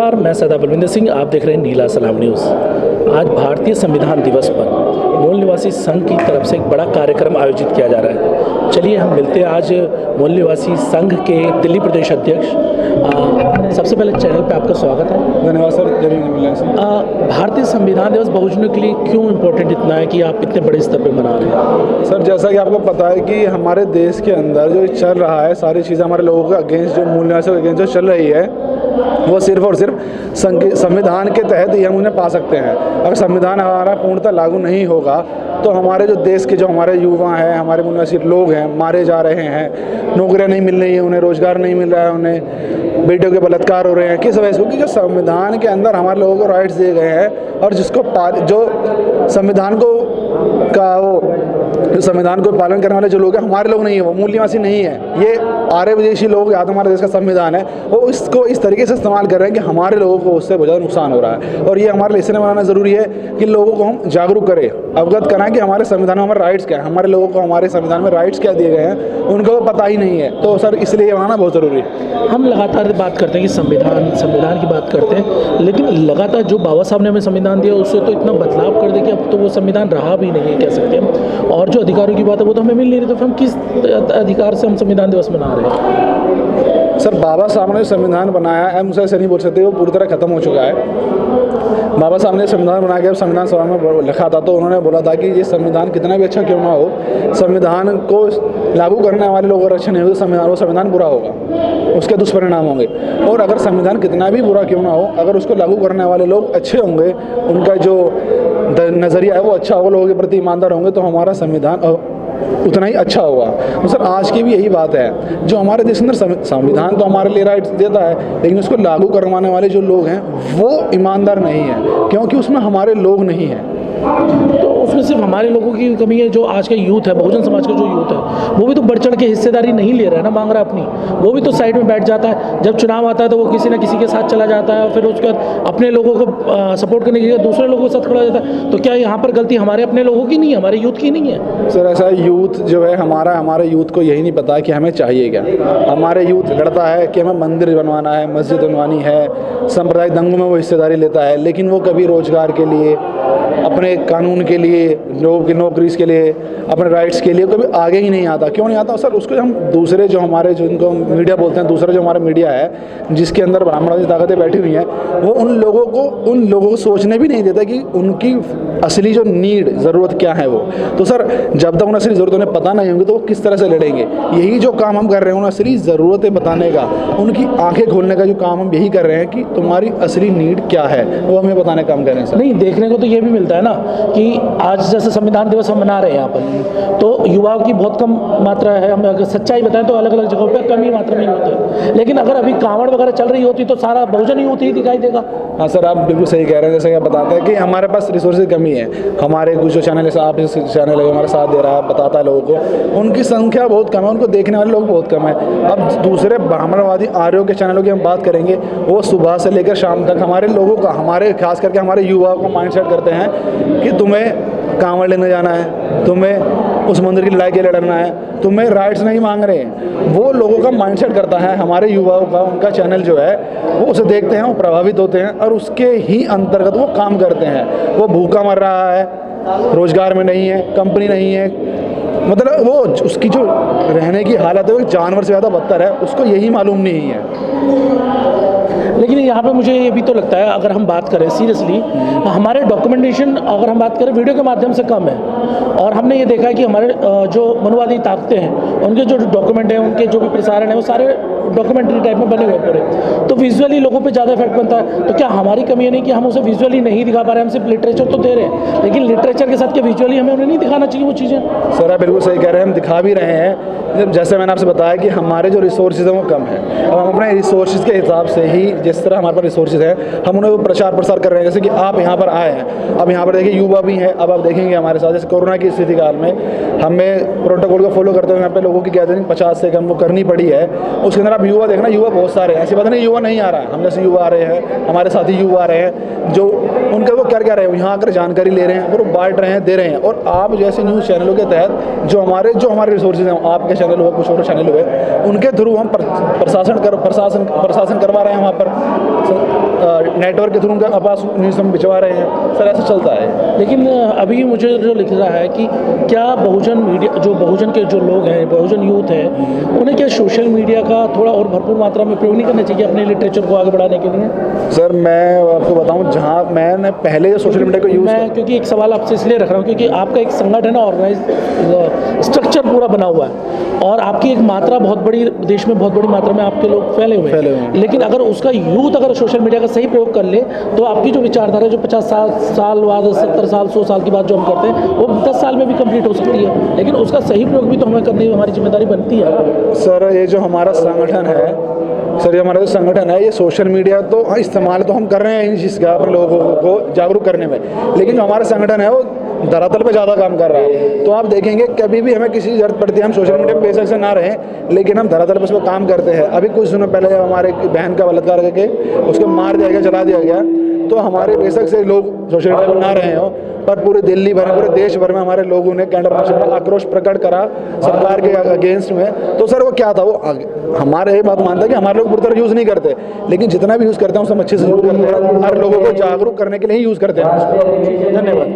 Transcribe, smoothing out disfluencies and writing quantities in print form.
नमस्कार, मैं सरदार बलविंदर सिंह। आप देख रहे हैं नीला सलाम न्यूज़। आज भारतीय संविधान दिवस पर मूल निवासी संघ की तरफ से एक बड़ा कार्यक्रम आयोजित किया जा रहा है। चलिए हम मिलते हैं आज मूल निवासी संघ के दिल्ली प्रदेश अध्यक्ष। सबसे पहले चैनल पे आपका स्वागत है। धन्यवाद सर, जरूर मिलने से। भारतीय संविधान दिवस बहुजनों के लिए क्यों इम्पोर्टेंट इतना है कि आप इतने बड़े स्तर पर मना रहे हैं? सर, जैसा कि आपको पता है कि हमारे देश के अंदर जो चल रहा है, सारी चीज़ें हमारे लोगों के अगेंस्ट, जो मूल निवासियों के अगेंस्ट जो चल रही है, वो सिर्फ और सिर्फ संविधान के तहत ही हम उन्हें पा सकते हैं। अगर संविधान हमारा पूर्णतः लागू नहीं होगा तो हमारे जो देश के जो हमारे युवा हैं, हमारे मूल निवासी लोग हैं, मारे जा रहे हैं, नौकरियां नहीं मिल रही हैं उन्हें, रोजगार नहीं मिल रहा है उन्हें, बेटियों के बलात्कार हो रहे हैं। किस वजह से? क्योंकि जो संविधान के अंदर हमारे लोगों को राइट्स दिए गए हैं और जो संविधान को संविधान को पालन करने वाले जो लोग हैं, हमारे लोग नहीं है, वो मूल निवासी नहीं है, ये आर्य विदेशी लोग, या तो हमारे देश का संविधान है, वो इसको इस तरीके से इस्तेमाल कर रहे हैं कि हमारे लोगों को उससे बहुत ज़्यादा नुकसान हो रहा है। और ये हमारे लिए इसलिए बनाना ज़रूरी है कि लोगों को हम जागरूक करें, अवगत कराएं कि हमारे संविधान में हमारे राइट्स क्या है, हमारे लोगों को हमारे संविधान में राइट्स क्या दिए गए हैं, उनको पता ही नहीं है। तो सर, इसलिए बनाना बहुत ज़रूरी है। हम लगातार बात करते हैं कि संविधान की बात करते हैं, लेकिन लगातार जो बाबा साहब ने हमें संविधान दिया उससे तो इतना बदलाव कर दे कि अब तो वो संविधान रहा भी नहीं है, कह सकते हैं। और जो अधिकारों की बात है वो तो हमें मिल नहीं रही, तो फिर हम किस अधिकार से हम संविधान दिवस मना रहे हैं? सर, बाबा साहब ने संविधान बनाया है, मुझे ऐसे नहीं बोल सकते, वो पूरी तरह खत्म हो चुका है। बाबा साहब ने संविधान बना के संविधान सभा में लिखा था, तो उन्होंने बोला था कि ये संविधान कितना भी अच्छा क्यों ना हो, संविधान को लागू करने वाले लोग अगर अच्छे नहीं होंगे, वो संविधान बुरा होगा, उसके दुष्परिणाम होंगे। और अगर संविधान कितना भी बुरा क्यों ना हो, अगर उसको लागू करने वाले लोग अच्छे होंगे, उनका जो नज़रिया है वो अच्छा होगा, लोगों के प्रति ईमानदार होंगे, तो हमारा संविधान उतना ही अच्छा होगा। तो सर, आज की भी यही बात है, जो हमारे देश के अंदर संविधान तो हमारे लिए राइट्स देता है, लेकिन उसको लागू करवाने वाले जो लोग हैं वो ईमानदार नहीं है, क्योंकि उसमें हमारे लोग नहीं हैं। तो उसमें सिर्फ हमारे लोगों की कमी है। जो आज का यूथ है, बहुजन समाज का जो यूथ है, वो भी तो बढ़ चढ़ के हिस्सेदारी नहीं ले रहा है ना, मांग रहा है अपनी। वो भी तो साइड में बैठ जाता है। जब चुनाव आता है तो वो किसी न किसी के साथ चला जाता है, और फिर उसके बाद अपने लोगों को सपोर्ट करने के लिए दूसरे लोगों के साथ खड़ा जाता है। तो क्या यहाँ पर गलती हमारे अपने लोगों की नहीं है, हमारे यूथ की नहीं है? सर, ऐसा यूथ जो है हमारे यूथ को यही नहीं पता कि हमें चाहिए क्या। हमारे यूथ लड़ता है कि हमें मंदिर बनवाना है, मस्जिद बनवानी है, सांप्रदायिक दंगों में वो हिस्सेदारी लेता है, लेकिन वो कभी रोजगार के लिए, अपने कानून के लिए, लोगों की नौकरी के लिए, अपने राइट्स के लिए कभी आगे ही नहीं आता। क्यों नहीं आता? सर, उसको हम दूसरे जो हमारे, जो इनको मीडिया बोलते हैं, दूसरा जो हमारा मीडिया है जिसके अंदर ब्राह्मणवादी ताकतें बैठी हुई हैं, वो उन लोगों को सोचने भी नहीं देता कि उनकी असली जो नीड, ज़रूरत क्या है वो। तो सर, जब तक उन्हें असली ज़रूरत उन्हें पता नहीं होगी तो वो किस तरह से लड़ेंगे? यही जो काम हम कर रहे हैं, उन्हें असली ज़रूरतें बताने का, उनकी आंखें खोलने का जो काम हम यही कर रहे हैं कि तुम्हारी असली नीड क्या है, वो हमें बताने का काम कर रहे हैं सर। नहीं, देखने को तो ये भी मिलता है ना कि आज जैसे संविधान दिवस हम मना रहे हैं यहाँ पर, तो युवाओं की बहुत कम मात्रा है। हम अगर सच्चाई बताएं तो अलग अलग जगहों पर कम ही मात्रा में होते हैं, लेकिन अगर अभी कांवड़ वगैरह चल रही होती तो सारा बहुजन यूथ ही दिखाई देगा। हाँ सर, आप बिल्कुल सही कह रहे हैं। जैसे कि आप बताते हैं कि हमारे पास रिसोर्सेज की कमी है। हमारे कुछ जो चैनल है, आप इस चैनल है हमारा साथ दे रहा है, बताता है लोगों को, उनकी संख्या बहुत कम है, उनको देखने वाले लोग बहुत कम है। अब दूसरे ब्राह्मणवादी आर्यों के चैनलों की हम बात करेंगे, वो सुबह से लेकर शाम तक हमारे लोगों का, हमारे खास करके हमारे युवाओं को माइंडसेट करते हैं कि तुम्हें कांवड़ लेने जाना है, तुम्हें उस मंदिर की लड़ाई के लिए लड़ना है, तुम्हें राइट्स नहीं मांग रहे हैं। वो लोगों का माइंडसेट करता है हमारे युवाओं का, उनका चैनल जो है वो उसे देखते हैं, वो प्रभावित होते हैं और उसके ही अंतर्गत वो काम करते हैं। वो भूखा मर रहा है, रोजगार में नहीं है, कंपनी नहीं है, मतलब वो उसकी जो रहने की हालत है वो जानवर से ज़्यादा बदतर है, उसको यही मालूम नहीं है। लेकिन यहाँ पे मुझे ये भी तो लगता है, अगर हम बात करें सीरियसली, हमारे डॉक्यूमेंटेशन अगर हम बात करें वीडियो के माध्यम से कम है। और हमने ये देखा है कि हमारे जो मनुवादी ताकतें हैं, उनके जो डॉक्यूमेंट हैं, उनके जो भी प्रसारण है, वो सारे डॉक्यूमेंट्री टाइप में बने हुए पूरे, तो विजुअली लोगों पे ज़्यादा इफेक्ट बनता है। तो क्या हमारी कमी है नहीं कि हम उसे विजुअली नहीं दिखा पा रहे हैं? हम सिर्फ लिटरेचर तो दे रहे हैं, लेकिन लिटरेचर के साथ क्या विजुअली हमें उन्हें नहीं दिखाना चाहिए वो चीज़ें? सर, आप बिल्कुल सही कह रहे हैं, हम दिखा भी रहे हैं। जैसे मैंने आपसे बताया कि हमारे जो रिसोर्सेज हैं वो कम है। अब हम अपने रिसोर्सेज के हिसाब से ही, जिस तरह हमारे पास रिसोर्सेज हैं, हम उन्हें प्रचार प्रसार कर रहे हैं। जैसे कि आप यहाँ पर आए हैं, अब यहाँ पर देखिए युवा भी हैं, अब आप देखेंगे हमारे साथ, जैसे कोरोना की स्थिति काल में हमें प्रोटोकॉल को फॉलो करते हुए यहाँ पे लोगों की गैदरिंग 50 से कम वो करनी पड़ी है। उसके अंदर आप युवा देखना, युवा बहुत सारे हैं, ऐसी बात नहीं युवा नहीं आ रहा है, हम जैसे युवा आ रहे हैं, हमारे साथी युवा आ रहे हैं, जो उनका वो क्या रहे हैं, यहाँ आकर जानकारी ले रहे हैं और बांट रहे हैं, दे रहे हैं। और आप जैसे न्यूज़ चैनलों के तहत जो हमारे रिसोर्सेज हैं, आपके चैनल हुए, कुछ और चैनल हुए, उनके थ्रू हम प्रशासन करवा रहे हैं, वहाँ पर नेटवर्क के थ्रू उनका आवाज़ न्यूज़ हम भिजवा रहे हैं। सर ऐसा चलता है। लेकिन अभी मुझे जो लिख रहा है कि क्या बहुजन मीडिया, जो बहुजन के जो लोग हैं, बहुजन यूथ है, उन्हें क्या सोशल मीडिया का थोड़ा और भरपूर मात्रा में प्रयोग नहीं करना चाहिए अपने लिटरेचर को आगे बढ़ाने के लिए? सर मैं आपको बताऊं, जहां मैंने पहले जो सोशल मीडिया को यूज़ क्योंकि एक सवाल आपसे इसलिए रख रहा हूँ क्योंकि आपका एक संगठन ऑर्गेनाइज स्ट्रक्चर पूरा बना हुआ है और आपकी एक मात्रा बहुत बड़ी, देश में बहुत बड़ी मात्रा में आपके लोग फैले हुए हैं। लेकिन अगर उसका यूथ अगर सोशल मीडिया का सही प्रयोग कर ले तो आपकी जो विचारधारा जो 50 साल बाद, 70 साल, 100 साल की बात जो हम करते हैं वो 10 साल में भी कंप्लीट हो सकती है, लेकिन उसका सही प्रयोग भी तो हमें करने की हमारी जिम्मेदारी बनती है। सर ये जो हमारा संगठन है, सर ये हमारा जो संगठन है, ये सोशल मीडिया तो इस्तेमाल तो हम कर रहे हैं इन चीज़ का, अपने लोगों को जागरूक करने में, लेकिन जो हमारा संगठन है वो धरातल पे ज़्यादा काम कर रहा है। तो आप देखेंगे कभी भी हमें किसी ज़रूरत पड़ती है, हम सोशल मीडिया पे बेशक से ना रहें, लेकिन हम धरातल पे उस पर काम करते हैं। अभी कुछ दिनों पहले हमारे बहन का बलात्कार करके उसको मार दिया गया, जला दिया गया, तो हमारे बेशक से लोग सोशल मीडिया पर ना रहे हो, पर पूरे दिल्ली भर में, पूरे देश भर में हमारे लोगों ने कैंडल मार्च में आक्रोश प्रकट करा सरकार के अगेंस्ट में। तो सर वो क्या था, वो हमारे ये बात मानता है कि हमारे लोग पूरी तरह यूज़ नहीं करते, लेकिन जितना भी यूज़ करते हैं उसे हम अच्छे से यूज़ करते हैं, हर लोगों को जागरूक करने के लिए ही यूज़ करते हैं। धन्यवाद।